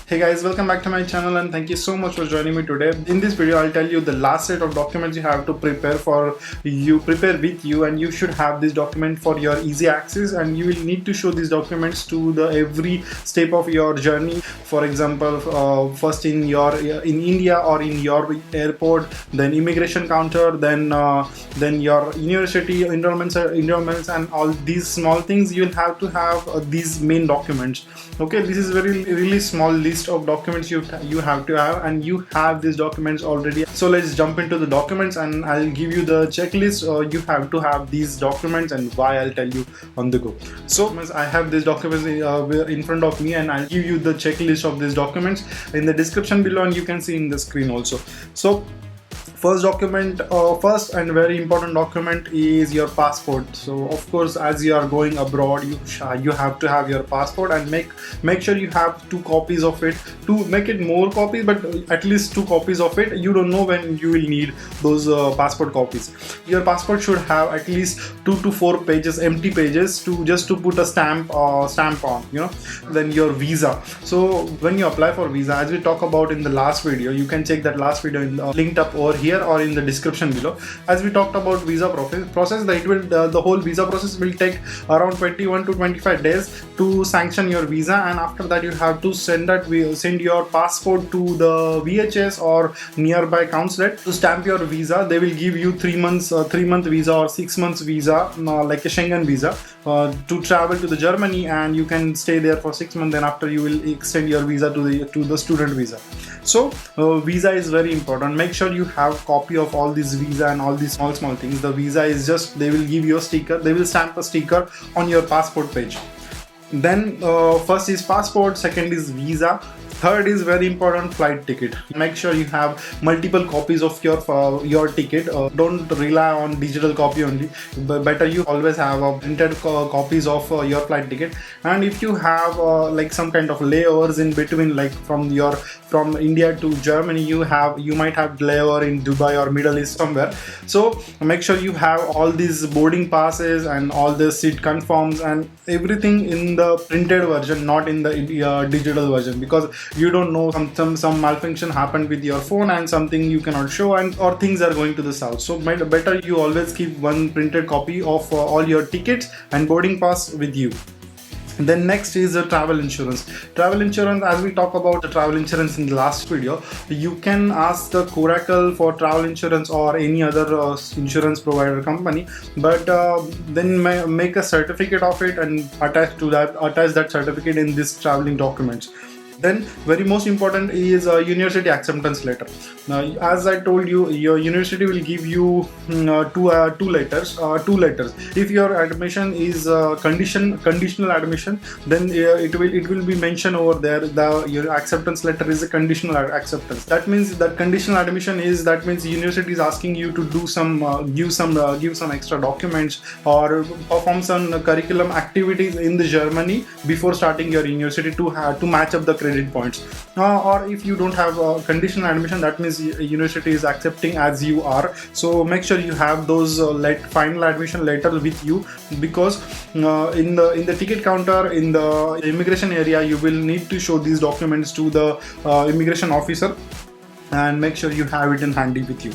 Hey guys, welcome back to my channel and thank you so much for joining me today. In this video, I'll tell you the last set of documents you have to prepare with you, and you should have this document for your easy access, and you will need to show these documents to the every step of your journey. For example, first in India or in your airport, then immigration counter, then your university enrollments and all these small things. You'll have to have these main documents. Okay, this is very really small list of documents you have to have, and you have these documents already. So let's jump into the documents and I'll give you the checklist. You have to have these documents and why I'll tell you on the go. So I have these documents in front of me, and I'll give you the checklist of these documents in the description below, and you can see in the screen also. So first and very important document is your passport. So of course, as you are going abroad, you have to have your passport, and make sure you have 2 copies of it. To make it more copies, but at least 2 copies of it. You don't know when you will need those passport copies. Your passport should have at least 2 to 4 pages, empty pages, to put a stamp on, then your visa. So when you apply for visa, as we talked about in the last video, you can check that last video linked up over here or in the description below. As we talked about visa process, the whole visa process will take around 21 to 25 days to sanction your visa, and after that you have to send your passport to the VHS or nearby consulate to stamp your visa. They will give you 3 month visa or 6 months visa, like a Schengen visa, to travel to the Germany, and you can stay there for 6 months. Then after, you will extend your visa to the student visa. So visa is very important. Make sure you have copy of all these visa and all these small things. The visa is just, they will give you a sticker, they will stamp a sticker on your passport page. Then first is passport, second is visa, third is very important, flight ticket. Make sure you have multiple copies of your ticket. Don't rely on digital copy only, but better you always have printed copies of your flight ticket. And if you have like some kind of layovers in between, like from India to Germany, you might have layover in Dubai or Middle East somewhere. So make sure you have all these boarding passes and all the seat confirms and everything in the printed version, not in the digital version, because you don't know, some malfunction happened with your phone and something you cannot show, or things are going to the south. So better you always keep one printed copy of all your tickets and boarding pass with you. Then next is travel insurance. Travel insurance, as we talk about the travel insurance in the last video, you can ask the Coracle for travel insurance or any other insurance provider company, but then make a certificate of it and attach that certificate in this traveling documents. Then very most important is a university acceptance letter. Now, as I told you, your university will give you two letters. If your admission is conditional admission, then it will be mentioned over there. Your acceptance letter is a conditional acceptance. That means that conditional admission means university is asking you to do give some extra documents or perform some curriculum activities in the Germany before starting your university to match up the credit points. Or if you don't have conditional admission, that means university is accepting as you are. So make sure you have those final admission letter with you, because in the ticket counter, in the immigration area, you will need to show these documents to the immigration officer, and make sure you have it in handy with you.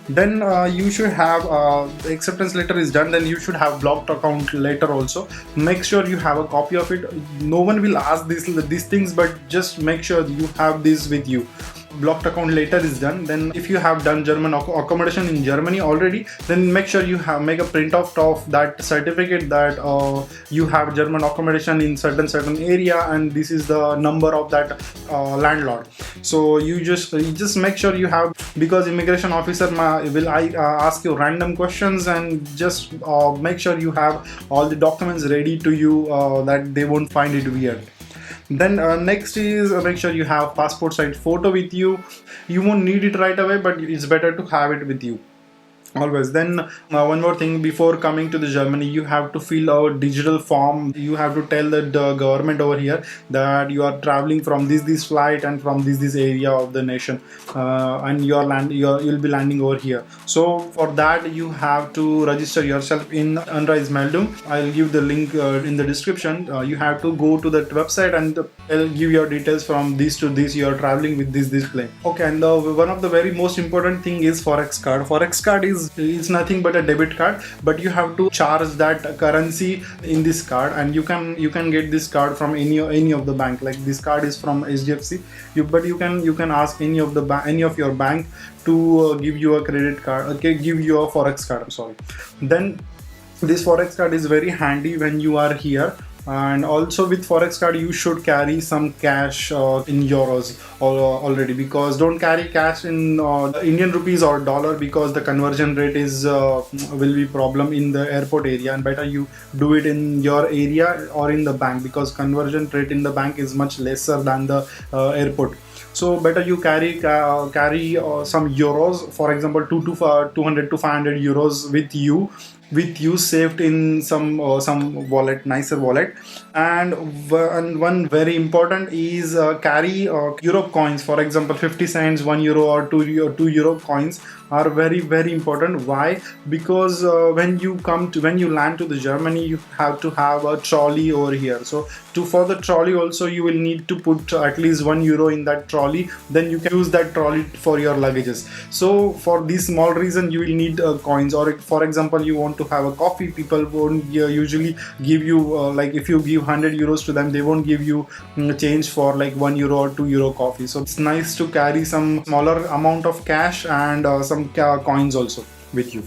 Then you should have the acceptance letter is done, then you should have blocked account letter also. Make sure you have a copy of it. No one will ask these things, but just make sure you have this with you. Blocked account letter is done. Then if you have done German accommodation in Germany already, then make sure you make a print out of that certificate that you have German accommodation in certain area, and this is the number of that landlord. So you just make sure you have, because immigration officer will ask you random questions, and just make sure you have all the documents ready to you, that they won't find it weird. Then next is make sure you have passport size photo with you. You won't need it right away, but it's better to have it with you. Always. Then one more thing, before coming to the Germany, you have to fill a digital form. You have to tell the government over here that you are traveling from this flight and from this area of the nation, and you'll be landing over here. So for that you have to register yourself in Unreise Meldung. I'll give the link in the description. You have to go to that website and give your details from this to this. You are traveling with this plane. Okay, and one of the very most important thing is forex card. Forex card is nothing but a debit card, but you have to charge that currency in this card, and you can get this card from any of the bank. Like this card is from HDFC, but you can ask any of your bank to give you a credit card. Okay, give you a forex card. I'm sorry. Then this forex card is very handy when you are here. And also with forex card you should carry some cash in euros already, because don't carry cash in Indian rupees or dollar, because the conversion rate is will be problem in the airport area, and better you do it in your area or in the bank, because conversion rate in the bank is much lesser than the airport. So better you carry some euros, for example 200 to 500 euros with you saved in some wallet, nicer wallet. And one very important is carry euro coins, for example 50 cents, 1 euro or 2 euro coins are very very important. Why? Because when you land to the Germany, you have to have a trolley over here. So for the trolley also you will need to put at least 1 euro in that trolley, then you can use that trolley for your luggages. So for this small reason you will need coins. Or for example you want to have a coffee, people won't usually give you like if you give 100 euros to them, they won't give you change for like 1 euro or 2 euro coffee. So it's nice to carry some smaller amount of cash and some coins also with you.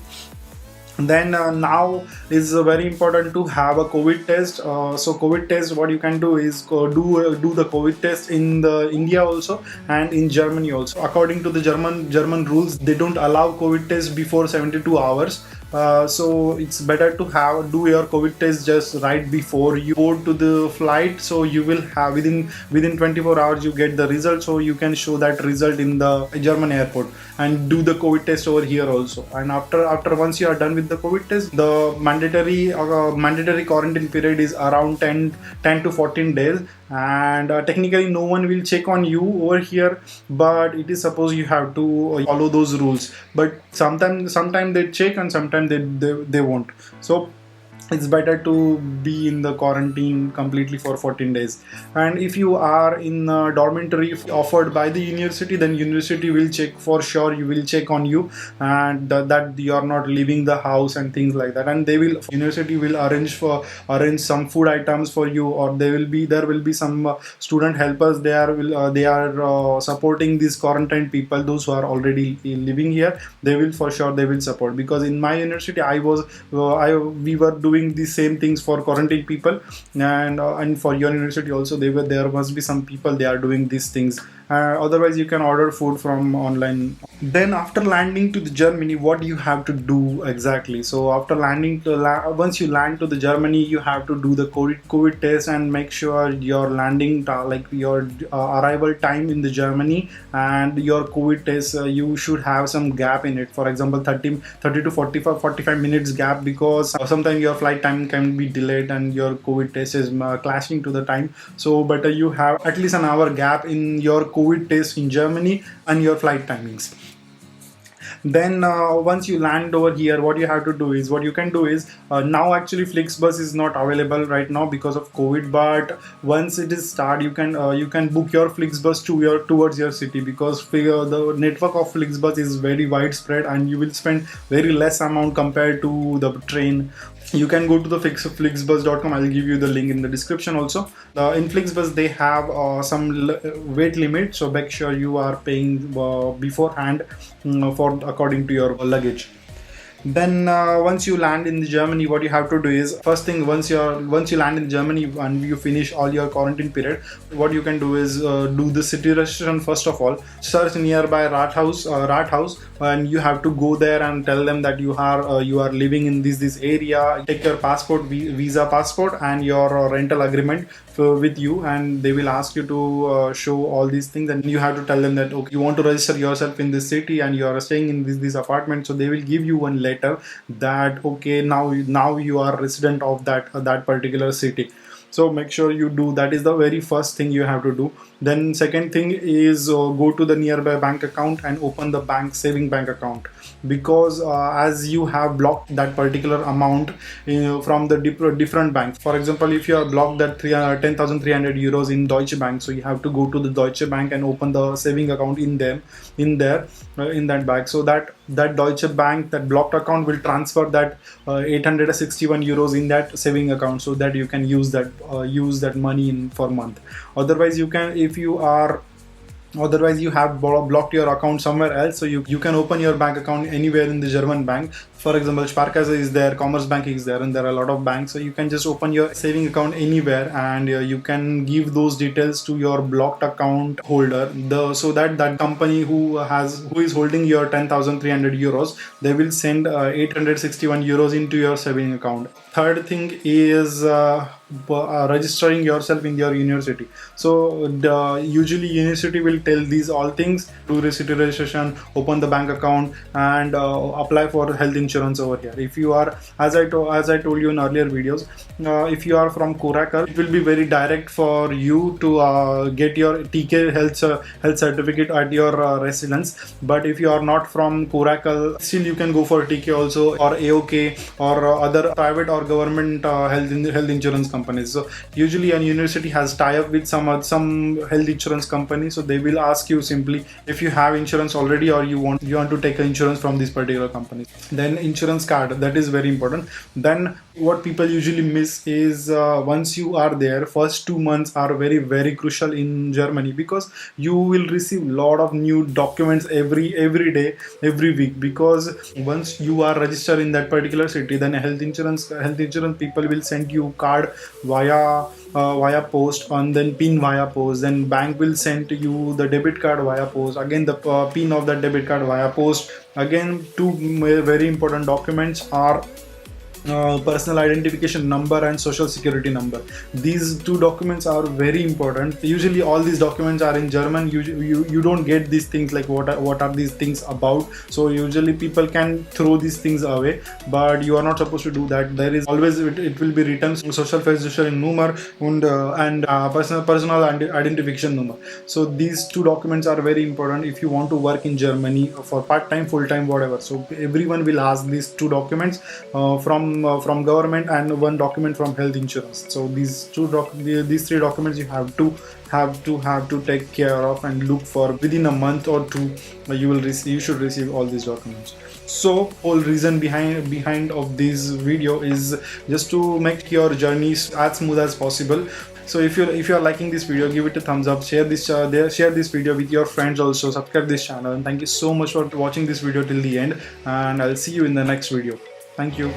Then now is very important to have a COVID test. So COVID test, what you can do is do the COVID test in the India also and in Germany also. According to the German rules, they don't allow COVID test before 72 hours. So it's better to do your COVID test just right before you board to the flight. So you will have within 24 hours you get the result, so you can show that result in the German airport and do the COVID test over here also. And after once you are done with the COVID test, the mandatory quarantine period is around 10 to 14 days. And technically no one will check on you over here, but it is supposed you have to follow those rules. But sometimes they check and sometimes they won't. So it's better to be in the quarantine completely for 14 days. And if you are in a dormitory offered by the university, then university will check for sure. You will check on you and that you are not leaving the house and things like that. And university will arrange some food items for you, or there will be some student helpers. They are supporting these quarantine people, those who are already living here. They will support, because in my university we were doing the same things for quarantine people, and for your university also there must be some people they are doing these things. Otherwise you can order food from online. Then after landing to the Germany, what do you have to do exactly? So after once you land to the Germany, you have to do the COVID test and make sure your landing like your arrival time in the Germany and your COVID test, you should have some gap in it. For example 30 to 45 minutes gap, because sometimes your flight time can be delayed and your COVID test is clashing to the time. So better you have at least an hour gap in your COVID test in Germany and your flight timings. Then once you land over here, what you can do is now actually Flixbus is not available right now because of COVID, but once it is start, you can book your Flixbus towards your city, because the network of Flixbus is very widespread and you will spend very less amount compared to the train. You can go to the flixbus.com. I'll give you the link in the description also. In Flixbus they have some weight limit, so make sure you are paying beforehand for according to your luggage. Then once you land in Germany, what you have to do is, first thing, once you land in Germany and you finish all your quarantine period, what you can do is do the city registration first of all. Search nearby Rathaus, and you have to go there and tell them that you are living in this area. Take your passport, visa passport, and your rental agreement with you, and they will ask you to show all these things, and you have to tell them that okay, you want to register yourself in this city and you are staying in this apartment. So they will give you one letter that okay, now you are resident of that particular city. So make sure you do that. Is the very first thing you have to do. Then second thing is go to the nearby bank account and open the saving bank account, because as you have blocked that particular amount from the different banks. For example, if you are blocked that 10,300 euros in Deutsche Bank, so you have to go to the Deutsche Bank and open the saving account in that bank, so that Deutsche Bank, that blocked account, will transfer that 861 euros in that saving account, so that you can use that money for month. Otherwise you have blocked your account somewhere else, so you can open your bank account anywhere in the German bank. For example, Sparkasse is there, Commerzbank is there, and there are a lot of banks, so you can just open your saving account anywhere, and you can give those details to your blocked account holder, so that company who is holding your 10,300 euros, they will send 861 euros into your saving account. Third thing is registering yourself in your university. So usually university will tell these all things: do city registration, open the bank account, and apply for health insurance over here. If you are, as I told you in earlier videos, if you are from Korakel, it will be very direct for you to get your TK health certificate at your residence. But if you are not from Korakel, still you can go for TK also, or AOK, or other private or government health insurance companies. So usually a university has tie-up with some health insurance company, so they will ask you simply if you have insurance already, or you want to take insurance from this particular company. Then insurance card, that is very important. Then what people usually miss is once you are there, first 2 months are very, very crucial in Germany, because you will receive lot of new documents every day, every week, because once you are registered in that particular city, then health insurance people will send you card via post, and then pin via post. Then bank will send you the debit card via post, again the pin of that debit card via post. Again, two very important documents are personal identification number and social security number. These two documents are very important. Usually all these documents are in German. You don't get these things like what are these things about. So usually people can throw these things away, but you are not supposed to do that. There is always, it will be written social Versicherung Nummer and personal identification number. So these two documents are very important if you want to work in Germany for part-time, full-time, whatever. So everyone will ask these two documents from government, and one document from health insurance. So these three documents you have to take care of and look for within a month or two. You should receive all these documents. So whole reason behind of this video is just to make your journey as smooth as possible. So if you are liking this video, give it a thumbs up, share this video with your friends also, subscribe this channel, and thank you so much for watching this video till the end, and I'll see you in the next video. Thank you.